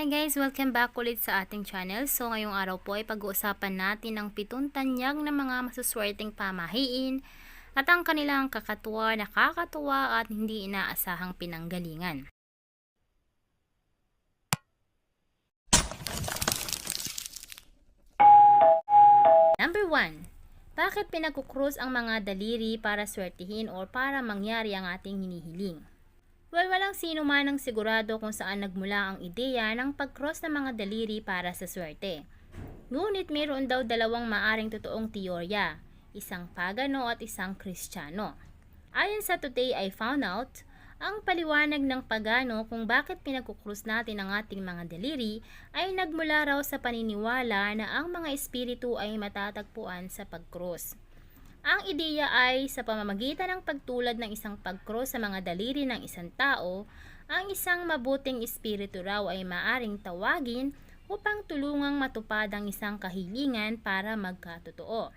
Hi guys! Welcome back ulit sa ating channel. So ngayong araw po ay pag-uusapan natin ang 7 tanyag ng mga masuswerteng pamahiin at ang kanilang kakatuwa, nakakatuwa at hindi inaasahang pinanggalingan. Number 1. Bakit pinagkukrus ang mga daliri para swertihin o para mangyari ang ating hinihiling? Well, walang sino man ang sigurado kung saan nagmula ang ideya ng pag-cross ng mga daliri para sa swerte. Ngunit mayroon daw dalawang maaring totoong teorya, isang pagano at isang Kristiyano. Ayon sa Today I Found Out, ang paliwanag ng pagano kung bakit pinagkukrus natin ang ating mga daliri ay nagmula raw sa paniniwala na ang mga espiritu ay matatagpuan sa pag-cross. Ang ideya ay sa pamamagitan ng pagtulad ng isang pag-cross sa mga daliri ng isang tao, ang isang mabuting espiritu raw ay maaring tawagin upang tulungang matupad ang isang kahilingan para magkatotoo.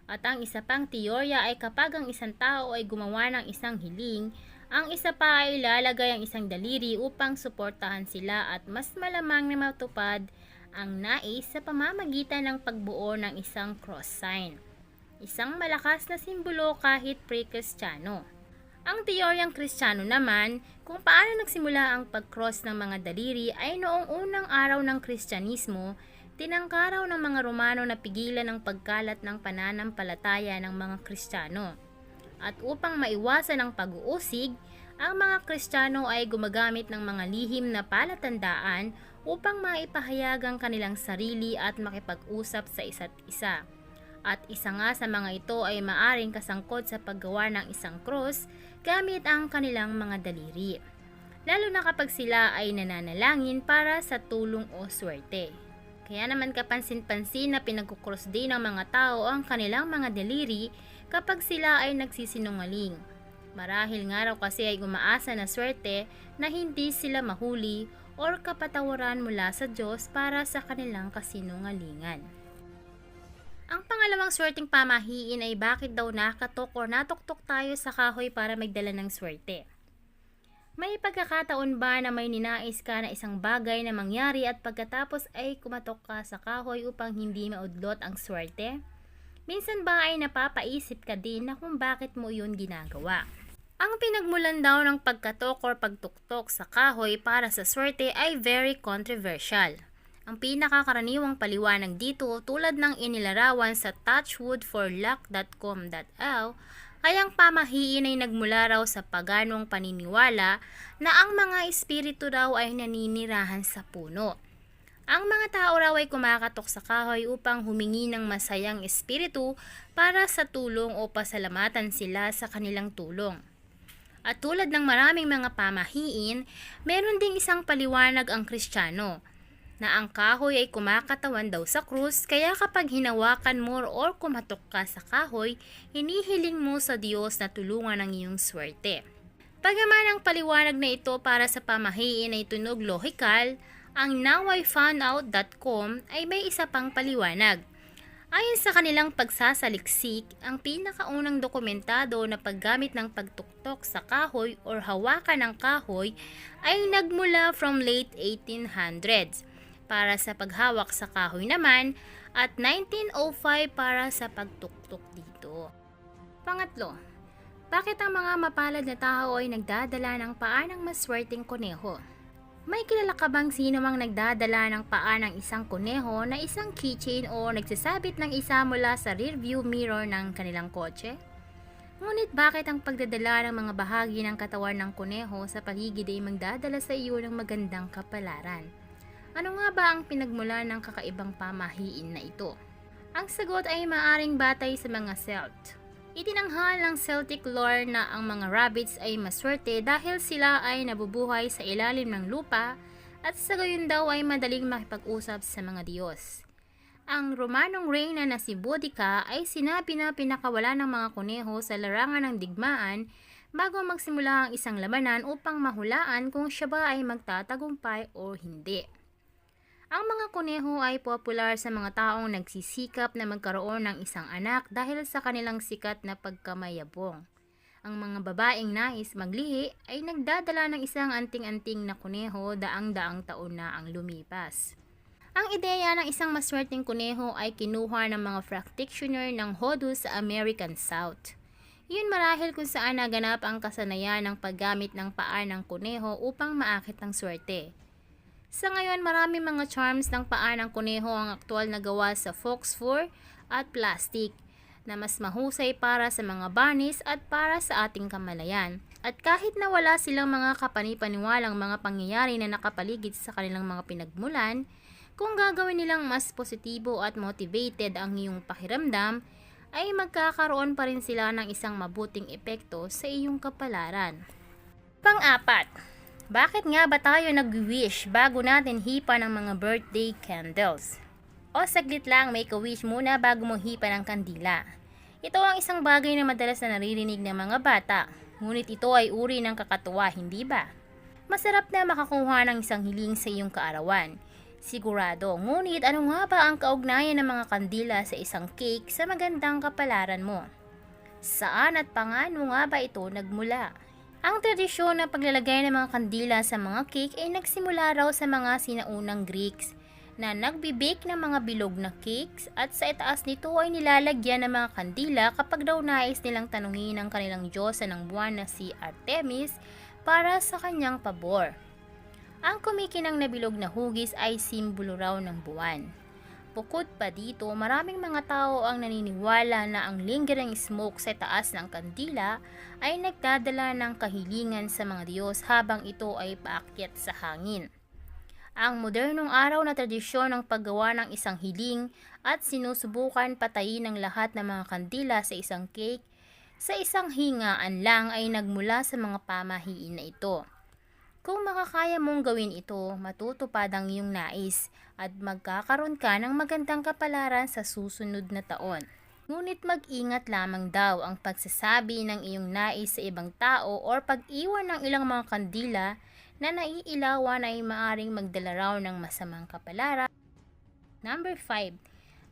At ang isa pang teorya ay kapag ang isang tao ay gumawa ng isang hiling, ang isa pa ay ilalagay ang isang daliri upang suportahan sila at mas malamang na matupad ang nais sa pamamagitan ng pagbuo ng isang cross sign. Isang malakas na simbolo kahit pre-Kristiyano. Ang teoryang Kristiyano naman, kung paano nagsimula ang pag-cross ng mga daliri ay noong unang araw ng Kristyanismo, tinangka raw ng mga Romano na pigilan ang pagkalat ng pananampalataya ng mga Kristiyano. At upang maiwasan ang pag-uusig, ang mga Kristiyano ay gumagamit ng mga lihim na palatandaan upang maipahayag ang kanilang sarili at makipag-usap sa isa't isa. At isa nga sa mga ito ay maaring kasangkot sa paggawa ng isang cross gamit ang kanilang mga daliri, lalo na kapag sila ay nananalangin para sa tulong o swerte. Kaya naman kapansin-pansin na pinagkukross din ng mga tao ang kanilang mga daliri kapag sila ay nagsisinungaling. Marahil nga raw kasi ay umaasa na swerte na hindi sila mahuli o kapatawaran mula sa Diyos para sa kanilang kasinungalingan. Ang pangalawang swerteng pamahiin ay bakit daw nakatok o natuktok tayo sa kahoy para magdala ng swerte. May pagkakataon ba na may ninais ka na isang bagay na mangyari at pagkatapos ay kumatok ka sa kahoy upang hindi maudlot ang swerte? Minsan ba ay napapaisip ka din na kung bakit mo yun ginagawa? Ang pinagmulan daw ng pagkatok o pagtuktok sa kahoy para sa swerte ay very controversial. Ang pinakakaraniwang paliwanag dito tulad ng inilarawan sa touchwoodforluck.com.au ay ang pamahiin ay nagmula raw sa paganong paniniwala na ang mga espiritu raw ay naninirahan sa puno. Ang mga tao raw ay kumakatok sa kahoy upang humingi ng masayang espiritu para sa tulong o pasalamatan sila sa kanilang tulong. At tulad ng maraming mga pamahiin, meron ding isang paliwanag ang Kristiyano na ang kahoy ay kumakatawan daw sa krus, kaya kapag hinawakan mo or kumatok ka sa kahoy, hinihiling mo sa Diyos na tulungan ang iyong swerte. Bagaman ang paliwanag na ito para sa pamahiin ay tunog lohikal, ang nowifoundout.com ay may isa pang paliwanag. Ayon sa kanilang pagsasaliksik, ang pinakaunang dokumentado na paggamit ng pagtuktok sa kahoy or hawakan ng kahoy ay nagmula from late 1800s. Para sa paghawak sa kahoy naman at 1905 para sa pagtuktok dito. Pangatlo, bakit ang mga mapalad na tao ay nagdadala ng paa ng maswerteng kuneho? May kilala ka bang sino mang nagdadala ng paa ng isang kuneho na isang keychain o nagsasabit ng isa mula sa rearview mirror ng kanilang kotse? Ngunit bakit ang pagdadala ng mga bahagi ng katawan ng kuneho sa paligid ay magdadala sa iyo ng magandang kapalaran? Ano nga ba ang pinagmula ng kakaibang pamahiin na ito? Ang sagot ay maaring batay sa mga Celt. Itinanghal ng Celtic lore na ang mga rabbits ay maswerte dahil sila ay nabubuhay sa ilalim ng lupa at sa gayon daw ay madaling makipag-usap sa mga Diyos. Ang Romanong reyna na si Boudica ay sinabi na pinakawala ng mga kuneho sa larangan ng digmaan bago magsimula ang isang labanan upang mahulaan kung siya ba ay magtatagumpay o hindi. Ang mga kuneho ay popular sa mga taong nagsisikap na magkaroon ng isang anak dahil sa kanilang sikat na pagkamayabong. Ang mga babaeng nais maglihi ay nagdadala ng isang anting-anting na kuneho daang-daang taon na ang lumipas. Ang ideya ng isang maswerteng kuneho ay kinuha ng mga practitioner ng Hoodoo sa American South. Yun marahil kung saan naganap ang kasanayan ng paggamit ng paa ng kuneho upang maakit ng swerte. Sa ngayon, maraming mga charms ng paa ng kuneho ang aktual na gawa sa fox fur at plastic na mas mahusay para sa mga banis at para sa ating kamalayan. At kahit na wala silang mga kapanipaniwalang mga pangyayari na nakapaligid sa kanilang mga pinagmulan, kung gagawin nilang mas positibo at motivated ang iyong pakiramdam, ay magkakaroon pa rin sila ng isang mabuting epekto sa iyong kapalaran. Pang-apat, bakit nga ba tayo nag-wish bago natin hipa ng mga birthday candles? O saglit lang, make a wish muna bago mo hipa ng kandila. Ito ang isang bagay na madalas na naririnig ng mga bata, ngunit ito ay uri ng kakatuwa, hindi ba? Masarap na makakuha ng isang hiling sa iyong kaarawan. Sigurado, ngunit ano nga ba ang kaugnayan ng mga kandila sa isang cake sa magandang kapalaran mo? Saan at paano nga ba ito nagmula? Ang tradisyon na paglalagay ng mga kandila sa mga cake ay nagsimula raw sa mga sinaunang Greeks na nagbibake ng mga bilog na cakes at sa itaas nito ay nilalagyan ng mga kandila kapag daw nais nilang tanungin ang kanilang diyosa ng buwan na si Artemis para sa kanyang pabor. Ang kumikinang na bilog na hugis ay simbolo raw ng buwan. Bukod pa dito, maraming mga tao ang naniniwala na ang lingering smoke sa taas ng kandila ay nagdadala ng kahilingan sa mga Diyos habang ito ay paakyat sa hangin. Ang modernong araw na tradisyon ng paggawa ng isang hiling at sinusubukan patayin ng lahat ng mga kandila sa isang cake sa isang hingaan lang ay nagmula sa mga pamahiin na ito. Kung makakaya mong gawin ito, matutupad ang iyong nais at magkakaroon ka ng magandang kapalaran sa susunod na taon. Ngunit mag-ingat lamang daw ang pagsasabi ng iyong nais sa ibang tao o pag-iwan ng ilang mga kandila na naiilawan ay maaring magdala raw ng masamang kapalaran. Number 5.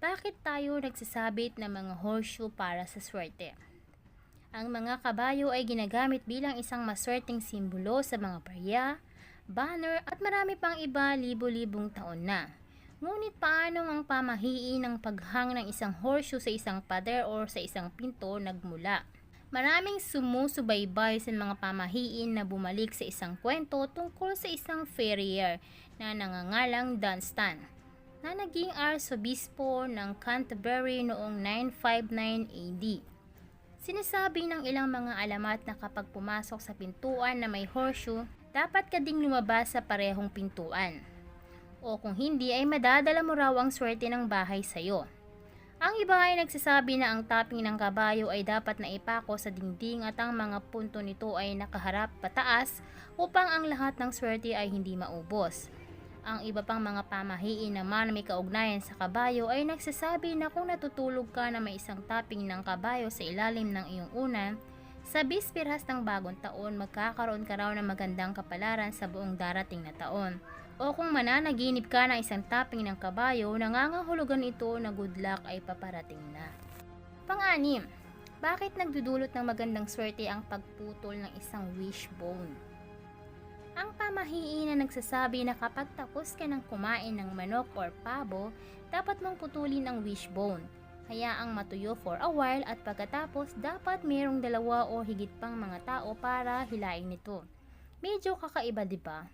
Bakit tayo nagsasabit ng mga horseshoe para sa swerte? Ang mga kabayo ay ginagamit bilang isang maswerteng simbolo sa mga barya, banner at marami pang iba libo-libong taon na. Ngunit paano ang pamahiin ng paghang ng isang horseshoe sa isang pader o sa isang pinto nagmula? Maraming sumusubaybay sa mga pamahiin na bumalik sa isang kwento tungkol sa isang farrier na nangangalang Dunstan na naging arsobispo ng Canterbury noong 959 AD. Sinasabi ng ilang mga alamat na kapag pumasok sa pintuan na may horseshoe, dapat ka ding lumabas sa parehong pintuan. O kung hindi ay madadala mo raw ang swerte ng bahay sa'yo. Ang iba ay nagsasabi na ang topping ng kabayo ay dapat na ipako sa dingding at ang mga punto nito ay nakaharap pataas upang ang lahat ng swerte ay hindi maubos. Ang iba pang mga pamahiin naman na may kaugnayan sa kabayo ay nagsasabi na kung natutulog ka na may isang topping ng kabayo sa ilalim ng iyong unan, sa bispiras ng bagong taon magkakaroon ka raw ng magandang kapalaran sa buong darating na taon. O kung mananaginip ka ng isang topping ng kabayo, nangangahulugan ito na good luck ay paparating na. Pang-anim, bakit nagdudulot ng magandang swerte ang pagputol ng isang wishbone? Ang pamahiin na nagsasabi na kapag tapos ka ng kumain ng manok or pabo, dapat mong putulin ang wishbone. Hayaang matuyo for a while at pagkatapos dapat mayroong dalawa o higit pang mga tao para hilain nito. Medyo kakaiba, di ba?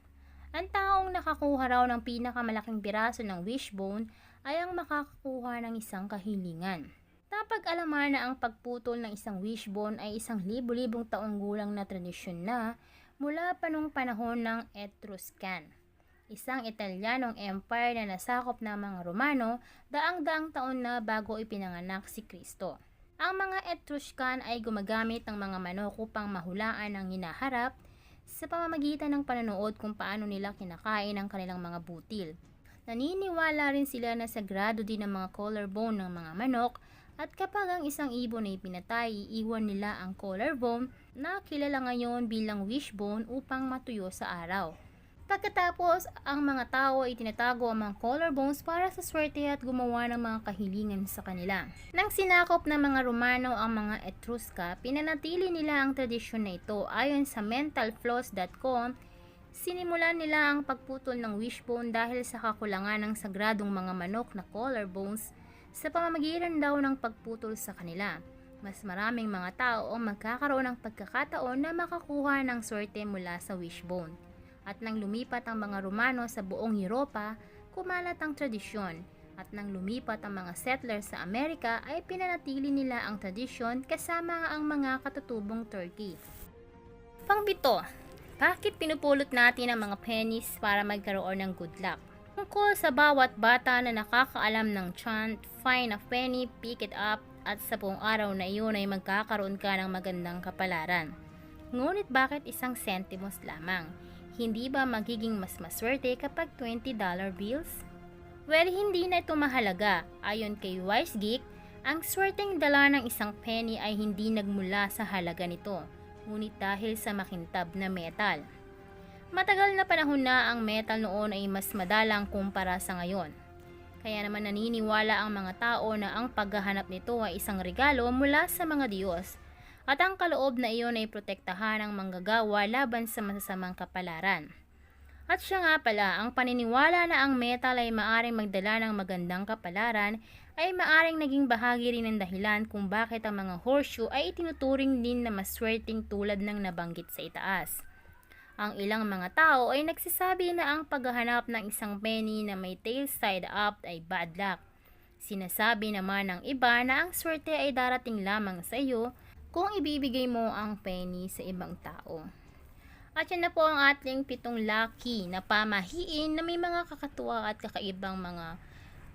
Ang taong nakakuha raw ng pinakamalaking piraso ng wishbone ay ang makakakuha ng isang kahilingan. Napag-alaman na ang pagputol ng isang wishbone ay isang libo-libong taong gulang na tradisyon na mula pa nung panahon ng Etruscan, isang Italianong empire na nasakop ng mga Romano daang-daang taon na bago ipinanganak si Kristo. Ang mga Etruscan ay gumagamit ng mga manok upang mahulaan ang hinaharap sa pamamagitan ng panonood kung paano nila kinakain ang kanilang mga butil. Naniniwala rin sila na sagrado din ang mga collarbone ng mga manok at kapag ang isang ibon ay pinatay, iiwan nila ang collarbone na kilala ngayon bilang wishbone upang matuyo sa araw. Pagkatapos, ang mga tao ay tinatago ang mga collarbones para sa swerte at gumawa ng mga kahilingan sa kanila. Nang sinakop ng mga Romano ang mga Etruska, pinanatili nila ang tradisyon na ito. Ayon sa mentalfloss.com, sinimulan nila ang pagputol ng wishbone dahil sa kakulangan ng sagradong mga manok na collarbones sa pamamagitan daw ng pagputol sa kanila. Mas maraming mga tao ang magkakaroon ng pagkakataon na makakuha ng swerte mula sa wishbone. At nang lumipat ang mga Romano sa buong Europa, kumalat ang tradisyon. At nang lumipat ang mga settlers sa Amerika ay pinanatili nila ang tradisyon kasama ang mga katutubong Turkey. Pang-7, bakit pinupulot natin ang mga pennies para magkaroon ng good luck? Tungkol sa bawat bata na nakakaalam ng chant, find a penny, pick it up, at sa buong araw na iyon ay magkakaroon ka ng magandang kapalaran. Ngunit bakit isang sentimos lamang? Hindi ba magiging mas maswerte kapag $20 bills? Well, hindi na ito mahalaga. Ayon kay WiseGeek, ang swerteng dala ng isang penny ay hindi nagmula sa halaga nito, ngunit dahil sa makintab na metal. Matagal na panahon na ang metal noon ay mas madalang kumpara sa ngayon. Kaya naman naniniwala ang mga tao na ang paghahanap nito ay isang regalo mula sa mga Diyos. At ang kaloob na iyon ay protektahan ang manggagawa laban sa masasamang kapalaran. At siya nga pala, ang paniniwala na ang metal ay maaring magdala ng magandang kapalaran ay maaring naging bahagi rin ng dahilan kung bakit ang mga horseshoe ay itinuturing din na maswerteng tulad ng nabanggit sa itaas. Ang ilang mga tao ay nagsasabi na ang paghahanap ng isang penny na may tail side up ay bad luck. Sinasabi naman ng iba na ang swerte ay darating lamang sa iyo kung ibibigay mo ang penny sa ibang tao. At yan na po ang ating 7 lucky na pamahiin na may mga kakatuwa at kakaibang mga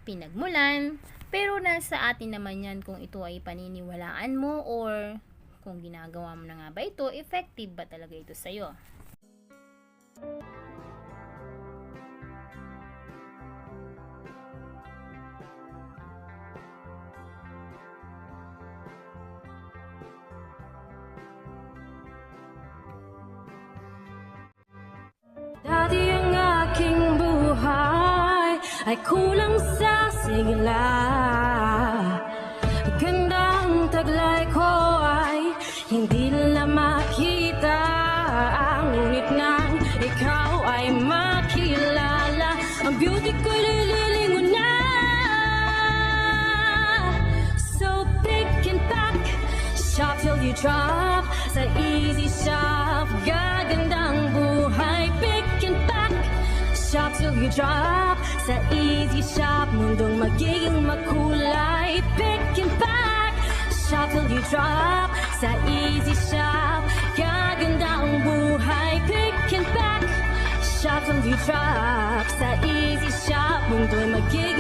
pinagmulan. Pero nasa atin naman yan kung ito ay paniniwalaan mo or kung ginagawa mo na nga ba ito, effective ba talaga ito sa'yo. Dati ang aking buhay ay kulang sa sigla. Gandang taglay ko ay hindi nila makita. Ngunit nang ikaw ay makilala, ang beauty ko'y lililingon na. So pick and pack, shop till you drop. Sa easy shop, gagandang buhay. Shop till you drop. Sa easy shop, mundong magiging makulay. Pick and pack. Shop till you drop. Sa easy shop, gaganda ang buhay. Pick and pack. Shop till you drop. Sa easy shop, mundong magiging